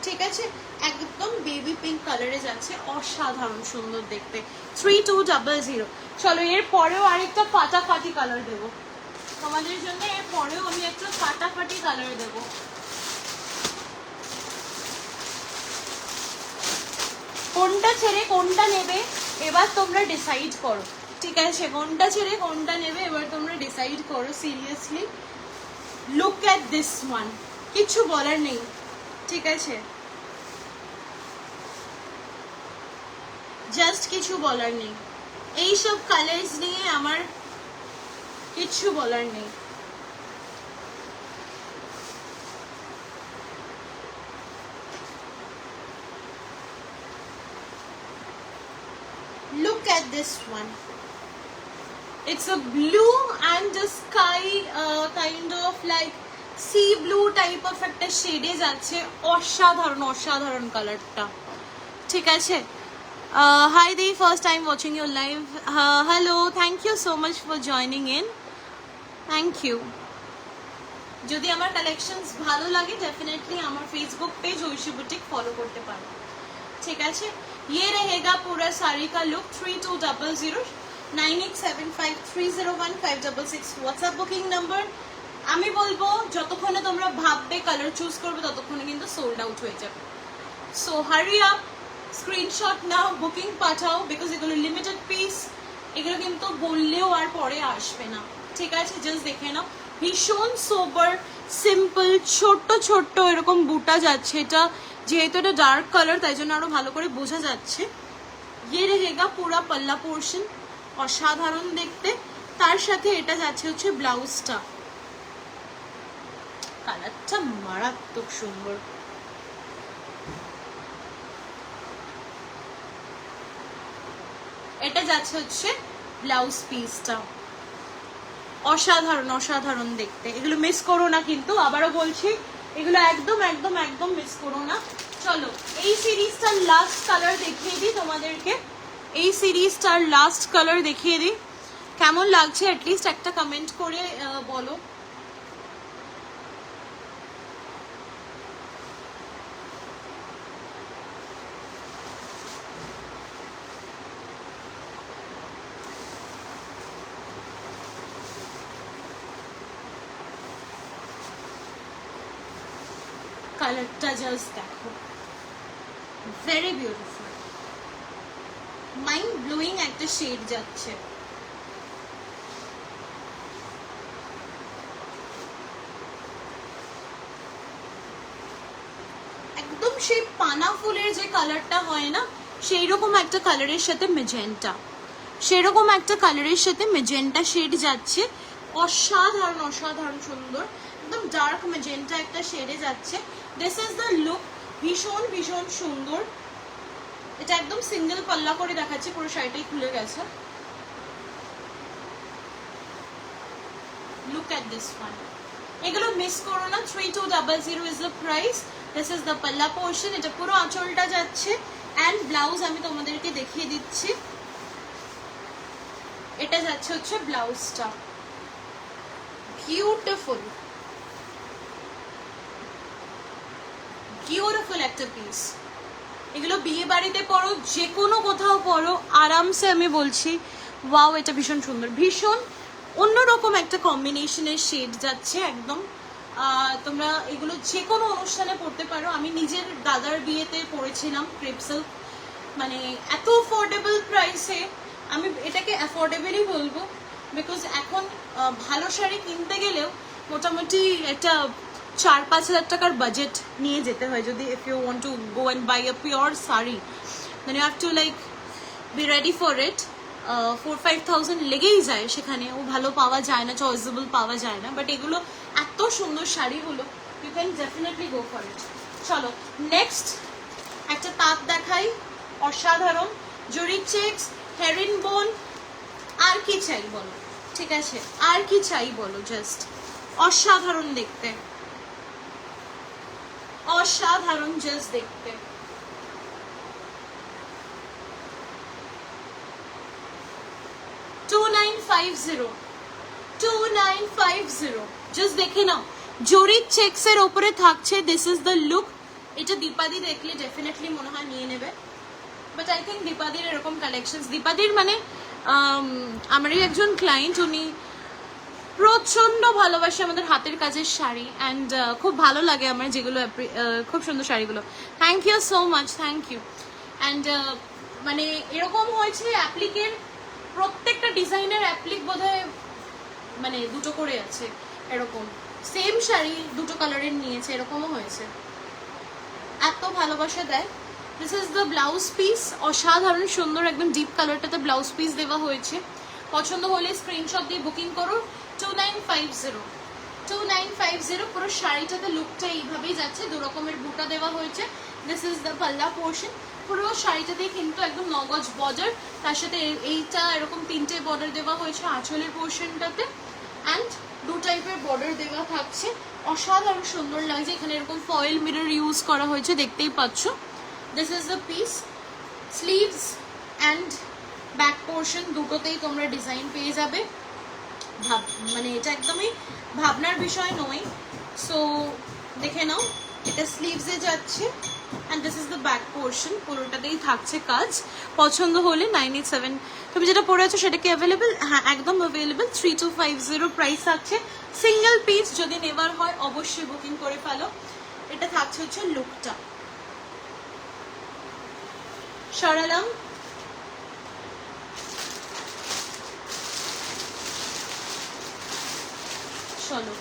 ঠিক আছে, একদম বেবি পিঙ্ক কালারে যাচ্ছে, অসাধারণ সুন্দর দেখতে। 3200। চলো এর পরেও আরেকটা ফাটাফাটি কালার দেবো তোমাদের জন্য, এর পরেও আমি একটা ফাটাফাটি কালার দেবো। কোনটা ছেড়ে কোনটা নেবে এবার তোমরা ডিসাইড করো। ঠিক আছে, কোনটা ছেড়ে কোনটা নেবে এবার তোমরা ডিসাইড করো seriously. Look at this one, কিছু বলার নেই, ঠিক আছে, জাস্ট কিছু বলার নেই। এইসব কালার্স নিয়ে আমার কিছু বলার নেই। Look at this one. It's a blue and a sky kind of like sea blue type of একটা শেডে যাচ্ছে। অসাধারণ অসাধারণ কালারটা, ঠিক আছে। Hi the first time watching your live. Hello, thank you so much for joining in. Thank you. যদি আমার কালেকশনস ভালো লাগে ডেফিনেটলি আমার Facebook page Oishi boutique follow করতে পারো, ঠিক আছে। ये रहेगा पूरा साड़ी का लुक। 3200 9875301566 WhatsApp booking number. আমি বলবো যতক্ষণে তোমরা ভাববে কালার চুজ করবে ততক্ষণে কিন্তু সোল্ড আউট হয়ে যাবে। So hurry up, screenshot now, booking Pathao, because এগুলো লিমিটেড পিস, এগুলো কিন্তু বললেও আর পরে আসবে না, ঠিক আছে। জাস্ট দেখে নাও, ভীষণ সোবার সিম্পল ছোট্ট ছোট্ট এরকম বুটা যাচ্ছে। এটা যেহেতু এটা ডার্ক কালার তাই জন্য আরো ভালো করে বোঝা যাচ্ছে। ये रहेगा पूरा पल्ला पोर्शन, অসাধারণ দেখতে। তার সাথে এটা যাচ্ছে হচ্ছে ব্লাউজটা, কালারটা মারাত্মক সুন্দর। এটা যাচ্ছে হচ্ছে ব্লাউজ পিসটা, অসাধারণ অসাধারণ দেখতে। এগুলো মিস করো না কিন্তু, আবারও বলছি এগুলো একদম একদম একদম মিস করো না। চলো এই সিরিজটার লাস্ট কালার দেখিয়ে দিই তোমাদেরকে, এই সিরিজটার লাস্ট কালার দেখিয়ে দিই। কেমন লাগছে অ্যাটলিস্ট একটা কমেন্ট করে বলো। কালারটা জাস্ট দেখো, ভেরি বিউটিফুল, মাইন্ড ব্লোয়িং একটা শেড যাচ্ছে। একদম সেই পানা ফুলের যে কালারটা হয় না সেই রকম একটা কালারের সাথে মেজেন্টা, সেরকম একটা কালারের সাথে মেজেন্টা শেড যাচ্ছে। অসাধারণ অসাধারণ সুন্দর, একদম ডার্ক মেজেন্টা একটা শেডে যাচ্ছে। দিস ইজ দ্য লুক, ভীষণ ভীষণ সুন্দর। এটা একদম সিঙ্গেল পাল্লা করে দেখাচ্ছে, পুরো শাড়িটাই খুলে গেছে। লুক এট দিস ওয়ান, এগুলো মিস করো না। 3200 is the price. This is the পাল্লা পোর্শন, এটা পুরো আঁচলটা যাচ্ছে। অ্যান্ড ব্লাউজ আমি তোমাদেরকে দেখিয়ে দিচ্ছি, এটা যাচ্ছে হচ্ছে ব্লাউজটা, বিউটিফুল বিউটিফুল একটা পিস। এগুলো বিয়ে বাড়িতে পরো, যে কোনো কোথাও পরো আরামসে, আমি বলছি ওয়াও, এটা ভীষণ সুন্দর, ভীষণ অন্যরকম একটা কম্বিনেশনের শেড যাচ্ছে একদম। তোমরা এগুলো যে কোনো অনুষ্ঠানে পরতে পারো। আমি নিজের দাদার বিয়েতে পরেছিলাম ক্রেপ সিল্ক, মানে এত অ্যাফোর্ডেবল প্রাইসে, আমি এটাকে অ্যাফোর্ডেবলই বলবো। বিকজ এখন ভালো শাড়ি কিনতে গেলেও মোটামুটি একটা 4-5 হাজার টাকার বাজেট নিয়ে যেতে হয় যদি if you want to go and buy a pure sari, then you have to like be ready for it. 4-5,000 লেগেই যায় সেখানে, ও ভালো পাওয়া যায় না, চয়েসেবল পাওয়া যায় না। বাট এগুলো এত সুন্দর শাড়িগুলো, you can definitely go for it. চলো নেক্সট একটা তাঁত দেখাই, অসাধারণ জরি চেক্স, হেরিন বোন, আর কি চাই বলো, ঠিক আছে, আর কি চাই বলো, জাস্ট অসাধারণ দেখতে, অসাধারণ জাস্ট দেখতে। $2950 জাস্ট দেখে নাও, জরি চেক্স এর উপরে থাকছে। This is the look. এটা দীপাদি দেখলে ডেফিনেটলি মনে হয় নিয়ে নেবে, বাট আই থিঙ্ক দীপাদির এরকম কালেকশন, দীপাদির মানে আমারই একজন ক্লায়েন্ট, উনি প্রচন্ড ভালোবাসে আমাদের হাতের কাজের শাড়ি। অ্যান্ড খুব ভালো লাগে আমার যেগুলো, খুব সুন্দর শাড়িগুলো। Thank you so much, thank you. And মানে এরকম হয়েছে অ্যাপ্লিকের প্রত্যেকটা ডিজাইনের অ্যাপ্লিক বোধহয় মানে দুটো করে আছে, এরকম সেম শাড়ি দুটো কালারের নিয়েছে, এরকমও হয়েছে। এত ভালোবাসা দেয়। This is the blouse piece, অসাধারণ সুন্দর একদম ডিপ কালারটাতে ব্লাউজ পিস দেওয়া হয়েছে। পছন্দ হলে স্ক্রিনশট দিয়ে বুকিং করো। 2950 পুরো শাড়িটাতে লুকটা এইভাবেই যাচ্ছে, দু রকমের বুটা দেওয়া হয়েছে। দিস ইজ দ্য পাল্লা পোর্শন। পুরো শাড়িটাতে কিন্তু একদম 9 গজ বর্ডার, তার সাথে এইটা এরকম 3টে বর্ডার দেওয়া হয়েছে আঁচলের পোর্শনটাতে, অ্যান্ড 2 টাইপের বর্ডার দেওয়া থাকছে। অসাধারণ সুন্দর লাগছে। এখানে এরকম ফয়েল মিরর ইউজ করা হয়েছে, দেখতেই পাচ্ছ। This is the piece. Sleeves and back portion দুটোতেই তোমরা ডিজাইন পেয়ে যাবে। মানে এটা একদমই ভাবনার বিষয় নয়। সো দেখে নাও, এটা স্লিভসে যাচ্ছে, and this is the back portion, পুরোটাতেই থাকছে কাজ। পছন্দ হলে 987, তুমি যেটা পরে আছো সেটা কি অ্যাভেলেবেল? হ্যাঁ, একদম অ্যাভেলেবেল। 3250 প্রাইস থাকছে। সিঙ্গেল পিস যদি নেবার হয় অবশ্যই বুকিং করে ফেলো। এটা থাকছে হচ্ছে লুকটা। সরালাম। চলো,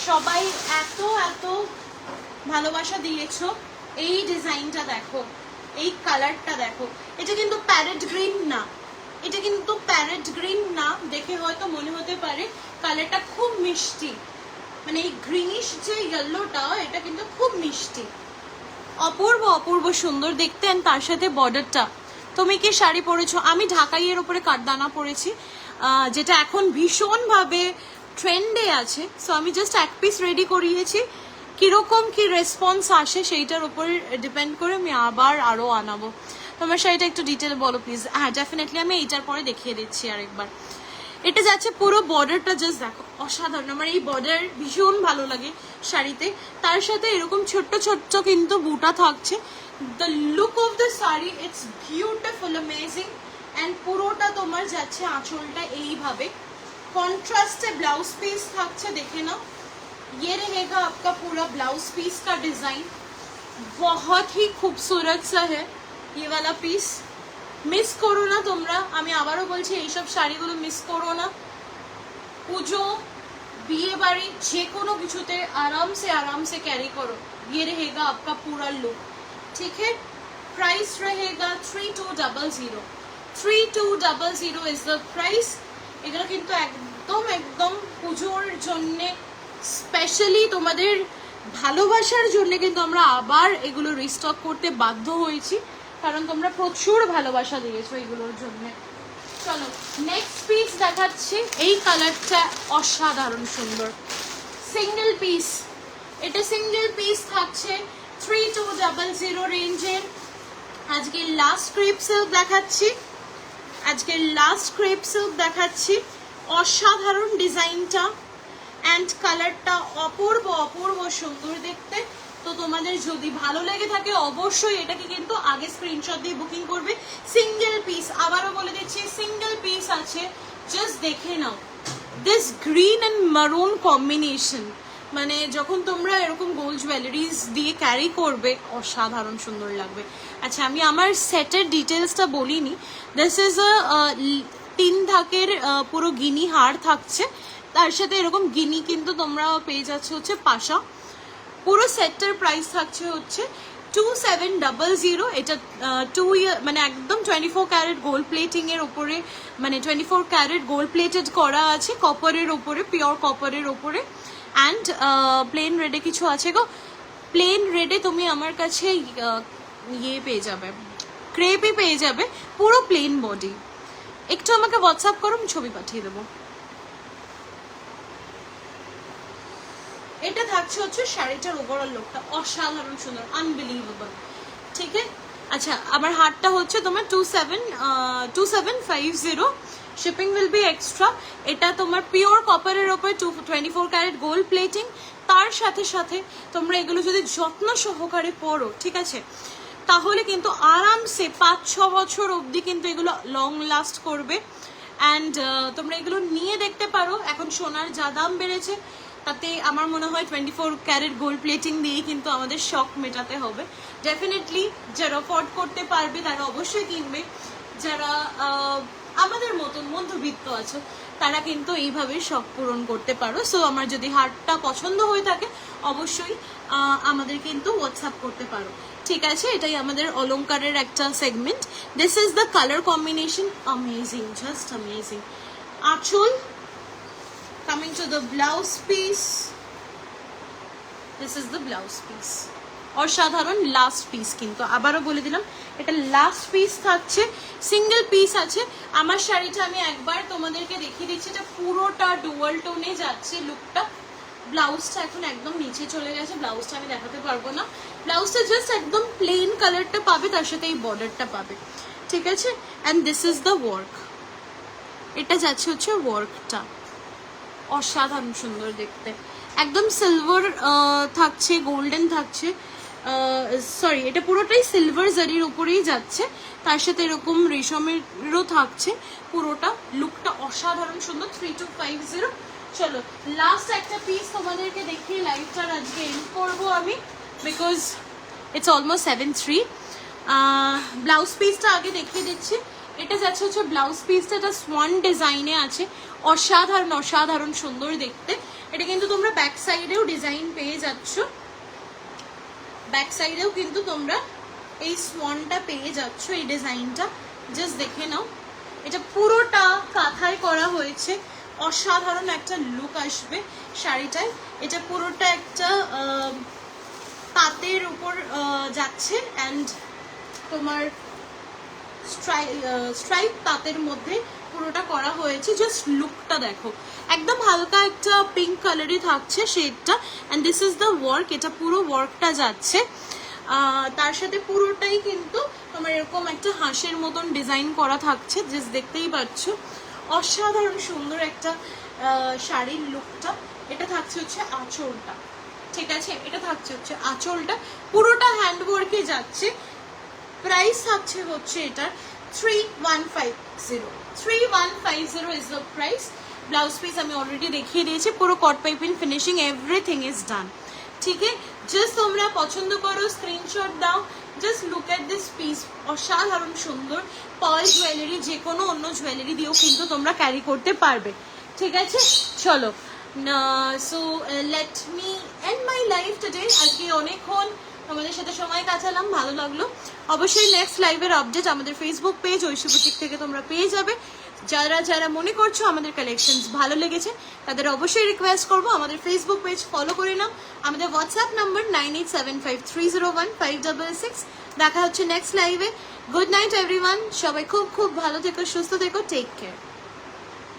সবাই এত এত ভালোবাসা দিয়েছো। এই ডিজাইনটা দেখো, এই কালারটা দেখো। এটা কিন্তু প্যারেট গ্রিন না, এটা কিন্তু প্যারেট গ্রিন না, দেখে হয়তো মনে হতে পারে। কালারটা খুব মিষ্টি, মানে এই গ্রিনিশ যে ইয়েলোটা, এটা কিন্তু খুব মিষ্টি, অপূর্ব অপূর্ব সুন্দর দেখতে। অ্যান্ড তার সাথে বর্ডারটা। তুমি কি শাড়ি পরেছো? আমি ঢাকাইয়ের ওপরে কাঠদানা পরেছি, যেটা এখন ভীষণভাবে ট্রেন্ডে আছে। সো আমি জাস্ট এক পিস রেডি করিয়েছি, কিরকম কি রেসপন্স আসে সেইটার উপর ডিপেন্ড করে আমি আবার আরও আনাবো। তোমার শাড়িটা একটু ডিটেল বলো প্লিজ। হ্যাঁ, ডেফিনেটলি আমি এইটার পরে দেখিয়ে দিচ্ছি আরেকবার। এটা যাচ্ছে পুরো বর্ডারটা, জাস্ট দেখো অসাধারণ। আমার এই বর্ডার ভীষণ ভালো লাগে শাড়িতে। তার সাথে এরকম ছোট্ট ছোট্ট কিন্তু বুটা থাকছে। The look of the sari, it's beautiful, amazing. And পুরোটা তোমার যাচ্ছে আঁচলটা এইভাবে। कॉन्ट्रास्ट ब्लाउज पीस থাকছে, দেখে নাও। ये रहेगा आपका पूरा ब्लाउज पीस का डिजाइन, बहुत ही खूबसूरत सा है ये वाला पीस। मिस करो ना তোমরা, আমি আবারও বলছি এই সব শাড়িগুলো মিস করো না। পুজো, বিয়ে বাড়ি, যে কোনো কিছুতে आराम से कैरी करो। ये रहेगा आपका पूरा लुक, ठीक है। प्राइस रहेगा 3200। 3200 इज द प्राइस। এগুলো কিন্তু একদম একদম পুজোর জন্য, স্পেশালি তোমাদের ভালোবাসার জন্য কিন্তু আমরা আবার এগুলো রিস্টক করতে বাধ্য হয়েছি, কারণ তোমরা প্রচুর ভালোবাসা দিয়েছো এগুলোর জন্য। চলো নেক্সট পিস দেখাচ্ছি। এই কালারটা অসাধারণ সুন্দর, সিঙ্গেল পিস। এটা সিঙ্গেল পিস থাকছে 3200 রেঞ্জের। আজকে লাস্ট ক্রেপ সিল্ক দেখাচ্ছি, আজকের লাস্ট ক্রেপ সিল্ক দেখাচ্ছি। অসাধারণ ডিজাইনটা অ্যান্ড কালারটা অপূর্ব অপূর্ব সুন্দর দেখতে। তো তোমাদের যদি ভালো লেগে থাকে অবশ্যই এটাকে কিন্তু আগে স্ক্রিনশট দিয়ে বুকিং করবে। সিঙ্গেল পিস, আবারও বলে দিচ্ছি সিঙ্গেল পিস আছে, জাস্ট দেখে নাও। This green and maroon combination, মানে যখন তোমরা এরকম গোল্ড জুয়েলারিজ দিয়ে ক্যারি করবে অসাধারণ সুন্দর লাগবে। আচ্ছা, আমি আমার সেটের ডিটেলসটা বলিনি। দিস ইজ আ 3 ধাকের পুরো গিনি হার থাকছে, তার সাথে এরকম গিনি কিন্তু তোমরা পেয়ে যাচ্ছে হচ্ছে পাশা। পুরো সেটটার প্রাইস থাকছে হচ্ছে 2700। এটা 2 ইয়ার মানে একদম 24 ক্যারেট গোল্ড প্লেটিং এর উপরে, মানে 24 ক্যারেট গোল্ড প্লেটেড করা আছে কপারের উপরে, পিওর কপারের উপরে। অ্যান্ড প্লেন রেডে কিছু আছে গো, প্লেন রেডে তুমি আমার কাছে ইয়ে পেয়ে যাবে, ক্রেপই পেয়ে যাবে, পুরো প্লেন বডি। একটু আমাকে হোয়াটসঅ্যাপ করো, আমি ছবি পাঠিয়ে দেবো। এটা থাকছে হচ্ছে শাড়িটার ওভারঅল লুকটা, অসাধারণ সুন্দর, আনবিলিভেবল, ঠিক আছে। আচ্ছা, আমার হারটা হচ্ছে তোমার 2750, শিপিং উইল বি এক্সট্রা। এটা তোমার পিওর কপারের ওপরে 24 ক্যারেট গোল্ড প্লেটিং। তার সাথে সাথে তোমরা এগুলো যদি যত্ন সহকারে পরো, ঠিক আছে, তাহলে কিন্তু আরামসে 5-6 বছর অবধি কিন্তু এগুলো লং লাস্ট করবে। অ্যান্ড তোমরা এগুলো নিয়ে দেখতে পারো। এখন সোনার যা দাম বেড়েছে, তাতে আমার মনে হয় 24 ক্যারেট গোল্ড প্লেটিং দিয়েই কিন্তু আমাদের শখ মেটাতে হবে। ডেফিনেটলি যারা অ্যাফোর্ড করতে পারবে তারা অবশ্যই কিনবে। যারা আমাদের মতন মধ্যবিত্ত আছো তারা কিন্তু এইভাবে শখ পূরণ করতে পারো। সো আমার যদি হারটা পছন্দ হয়ে থাকে অবশ্যই আমাদের কিন্তু হোয়াটসঅ্যাপ করতে পারো, ঠিক আছে? এটাই আমাদের অলংকারের একটা segment. This is the colour combination, amazing, just amazing. আঁচল, coming to the blouse piece, this is the blouse piece. অসাধারণ লাস্ট পিস, কিন্তু আবারও বলে দিলাম এটা লাস্ট পিস থাকছে, সিঙ্গেল পিস আছে। আমার শাড়িটা আমি একবার তোমাদেরকে দেখিয়ে দিচ্ছি, এটা পুরোটা ডুয়াল টোনে যাচ্ছে লুকটা। ব্লাউজটা এখন একদম নিচে চলে গেছে, ব্লাউজটা আমি দেখাতে পারবো না। ব্লাউজটা জাস্ট একদম প্লেন কালারটা পাবে, তার সাথে এই বর্ডারটা পাবে, ঠিক আছে? And this is the work, এটা যাচ্ছে হচ্ছে ওয়ার্কটা, অসাধারণ সুন্দর দেখতে। একদম সিলভার থাকছে, গোল্ডেন থাকছে, সরি এটা পুরোটাই সিলভার জারির উপরেই যাচ্ছে, তার সাথে এরকম রেশমেরও থাকছে। পুরোটা লুকটা অসাধারণ সুন্দর। 3250। চলো লাস্ট একটা পিস তোমাদেরকে দেখিয়ে লাইভটার আজকে এন্ড করবো আমি, বিকজ ইটস অলমোস্ট 7:03। ব্লাউজ পিসটা আগে দেখিয়ে দিচ্ছি। এটা যাচ্ছে হচ্ছে ব্লাউজ পিসটা, এটা সোয়ান ডিজাইনে আছে, অসাধারণ অসাধারণ সুন্দর দেখতে। এটা কিন্তু তোমরা ব্যাক সাইডেও ডিজাইন পেয়ে যাচ্ছ, ব্যাক সাইডেও কিন্তু তোমরা এই সোয়ানটা পেয়ে যাচ্ছ, এই ডিজাইনটা জাস্ট দেখে নাও। এটা পুরোটা কাঁথায় করা হয়েছে, অসাধারণ একটা লুক আসবে শাড়িটায়। এটা পুরোটা একটা তাঁতের উপর যাচ্ছে, অ্যান্ড তোমার স্ট্রাইপ তাঁতের মধ্যে পুরোটা করা হয়েছে। জাস্ট লুকটা দেখো, একদম হালকা একটা পিঙ্ক কালারই থাকছে শেডটা। And this is the work, এটা পুরো ওয়ার্কটা যাচ্ছে। তার সাথে পুরোটাই কিন্তু তোমার এরকম একটা হাঁসের মতন ডিজাইন করা থাকছে, জাস্ট দেখতেই পাচ্ছ। অসাধারণ সুন্দর একটা শাড়ির লুকটা। এটা থাকছে হচ্ছে আঁচলটা, ঠিক আছে? এটা থাকছে হচ্ছে আঁচলটা, পুরোটা হ্যান্ডওয়ার্কে যাচ্ছে। প্রাইস থাকছে হচ্ছে এটার 3150। 3150 is the price. Blouse piece আমি অলরেডি দেখিয়ে দিয়েছি, পুরো কট piping finishing, everything is done, ঠিক আছে? জাস্ট তোমরা পছন্দ করো, স্ক্রিনশট দাও। Just look at this piece, অসাধারণ সুন্দর। পার্ল জুয়েলারি, যে কোনো অন্য জুয়েলারি দিয়েও কিন্তু তোমরা ক্যারি করতে পারবে, ঠিক আছে? চলো, so let me end my life today. আজকে অনেকক্ষণ তোমাদের সাথে সময় কাটালাম, ভালো লাগলো। অবশ্যই নেক্সট লাইভের আপডেট আমাদের ফেসবুক পেজ ঐশী বুটিক থেকে তোমরা পেয়ে যাবে। যারা যারা মনে করছো আমাদের কালেকশনস ভালো লেগেছে তাদের অবশ্যই রিকোয়েস্ট করবো আমাদের ফেসবুক পেজ ফলো করে নাও। আমাদের হোয়াটসঅ্যাপ নাম্বার 9875301566। দেখা হচ্ছে নেক্সট লাইভে। গুড নাইট এভরিওয়ান, সবাই খুব খুব ভালো থেকো, সুস্থ থেকো, টেক কেয়ার।